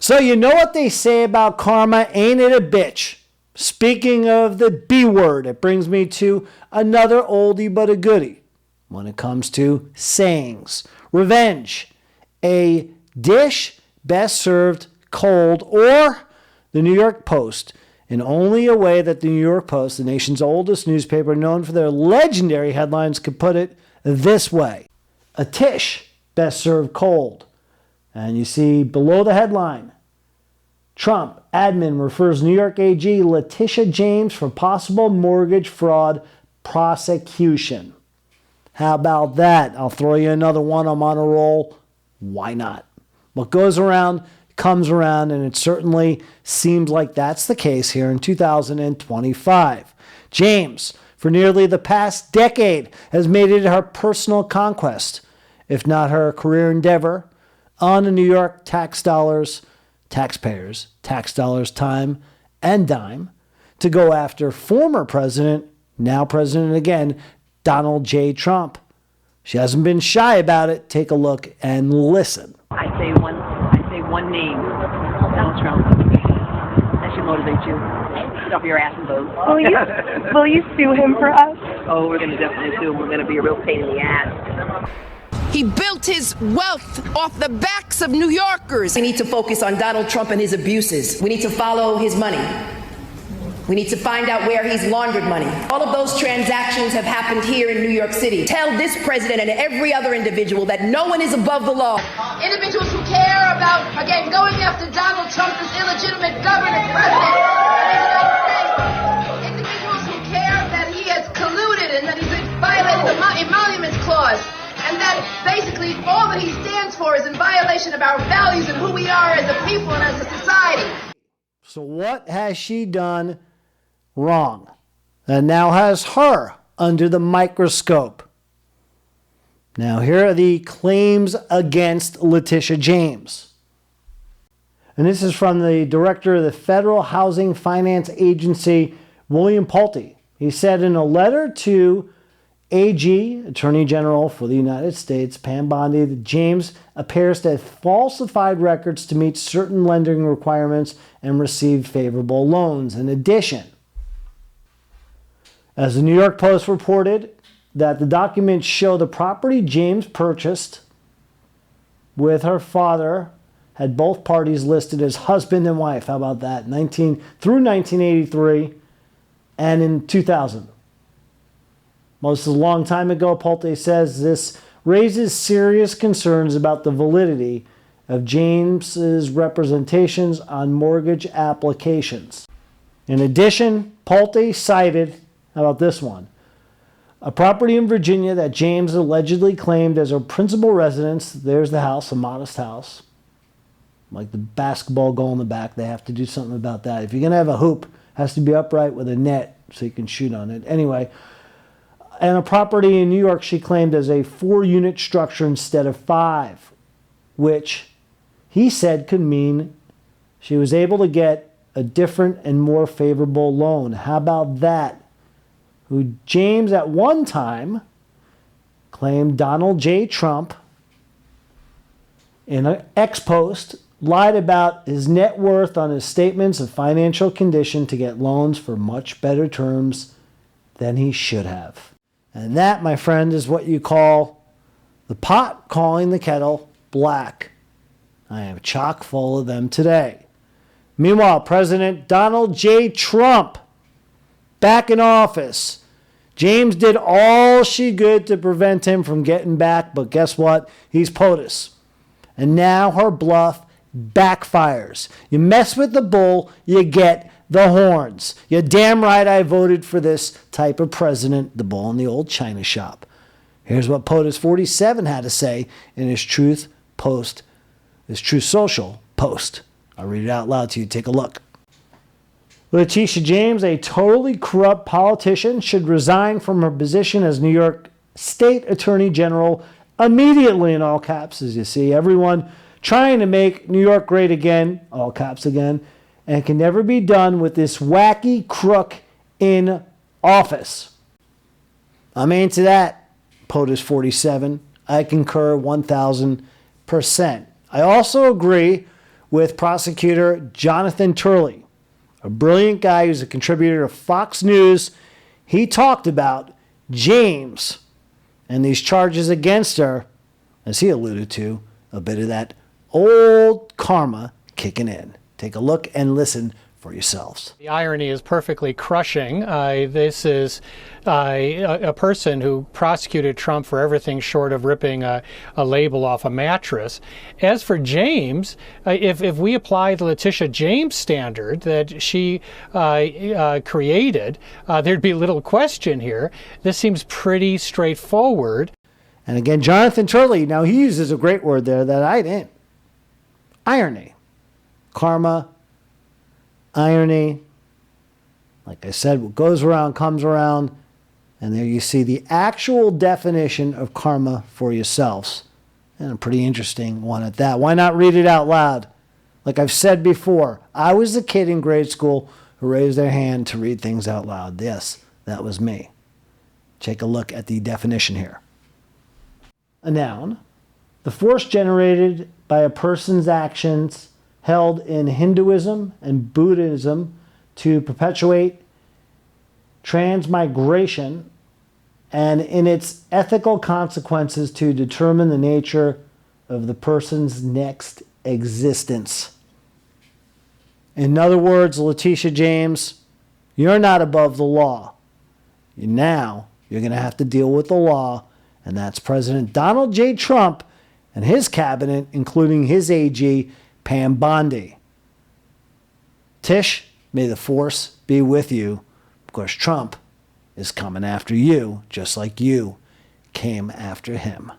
So you know what they say about karma, ain't it a bitch? Speaking of the B word, it brings me to another oldie but a goodie when it comes to sayings. Revenge, a dish best served cold, or the New York Post, in only a way that the New York Post, the nation's oldest newspaper known for their legendary headlines, could put it this way. A tish best served cold. And you see below the headline, Trump admin refers New York AG Letitia James for possible mortgage fraud prosecution. How about that? I'll throw you another one. I'm on a roll. Why not? What goes around comes around, and it certainly seems like that's the case here in 2025. James, for nearly the past decade, has made it her personal conquest, if not her career endeavor, on the New York taxpayers' tax dollars, time and dime, to go after former president, now president again, Donald J. Trump. She hasn't been shy about it. Take a look and listen. I say one name, Donald Trump. That should motivate you. Get off your ass and vote. Will you sue him for us? Oh, we're going to definitely sue him. We're going to be a real pain in the ass. He built his wealth off the backs of New Yorkers. We need to focus on Donald Trump and his abuses. We need to follow his money. We need to find out where he's laundered money. All of those transactions have happened here in New York City. Tell this president and every other individual that no one is above the law. Individuals who care about, again, going after Donald Trump, this illegitimate governor, president of the United States. Individuals who care that he has colluded and that he's violated the emoluments clause. And that basically all that he stands for is in violation of our values and who we are as a people and as a society. So what has she done wrong that now has her under the microscope? Now here are the claims against Letitia James. And this is from the director of the Federal Housing Finance Agency, William Pulte. He said in a letter to AG, Attorney General for the United States, Pam Bondi, that James appears to have falsified records to meet certain lending requirements and received favorable loans. In addition, as the New York Post reported, that the documents show the property James purchased with her father had both parties listed as husband and wife. How about that? Through 1983 and in 2000. Well, this is a long time ago. Pulte says this raises serious concerns about the validity of James's representations on mortgage applications. In addition, Pulte cited, how about this one? A property in Virginia that James allegedly claimed as her principal residence. There's the house, a modest house. Like the basketball goal in the back, they have to do something about that. If you're going to have a hoop, it has to be upright with a net so you can shoot on it. Anyway, and a property in New York she claimed as a 4-unit structure instead of 5, which he said could mean she was able to get a different and more favorable loan. How about that? Who James at one time claimed Donald J. Trump in an ex-post lied about his net worth on his statements of financial condition to get loans for much better terms than he should have. And that, my friend, is what you call the pot calling the kettle black. I am chock full of them today. Meanwhile, President Donald J. Trump, back in office. James did all she could to prevent him from getting back, but guess what? He's POTUS. And now her bluff backfires. You mess with the bull, you get the horns. You're damn right I voted for this type of president, the bull in the old china shop. Here's what POTUS 47 had to say in his Truth Social post. I'll read it out loud to you. Take a look. Letitia James, a totally corrupt politician, should resign from her position as New York State Attorney General immediately, in all caps, as you see. Everyone trying to make New York great again, all caps again, and can never be done with this wacky crook in office. I'm into that, POTUS 47. I concur 1,000%. I also agree with prosecutor Jonathan Turley, a brilliant guy who's a contributor to Fox News. He talked about James and these charges against her, as he alluded to, a bit of that old karma kicking in. Take a look and listen for yourselves. The irony is perfectly crushing. This is a person who prosecuted Trump for everything short of ripping a label off a mattress. As for James, if we apply the Letitia James standard that she created, there'd be little question here. This seems pretty straightforward. And again, Jonathan Turley, now he uses a great word there that I didn't. Irony. Karma. Irony. Like I said, what goes around comes around. And there you see the actual definition of karma for yourselves. And a pretty interesting one at that. Why not read it out loud? Like I've said before, I was the kid in grade school who raised their hand to read things out loud. Yes, that was me. Take a look at the definition here. A noun, the force generated by a person's actions held in Hinduism and Buddhism to perpetuate transmigration and in its ethical consequences to determine the nature of the person's next existence. In other words, Letitia James, you're not above the law. Now you're going to have to deal with the law, and that's President Donald J. Trump and his cabinet, including his AG, Pam Bondi. Tish, may the force be with you. Of course, Trump is coming after you, just like you came after him.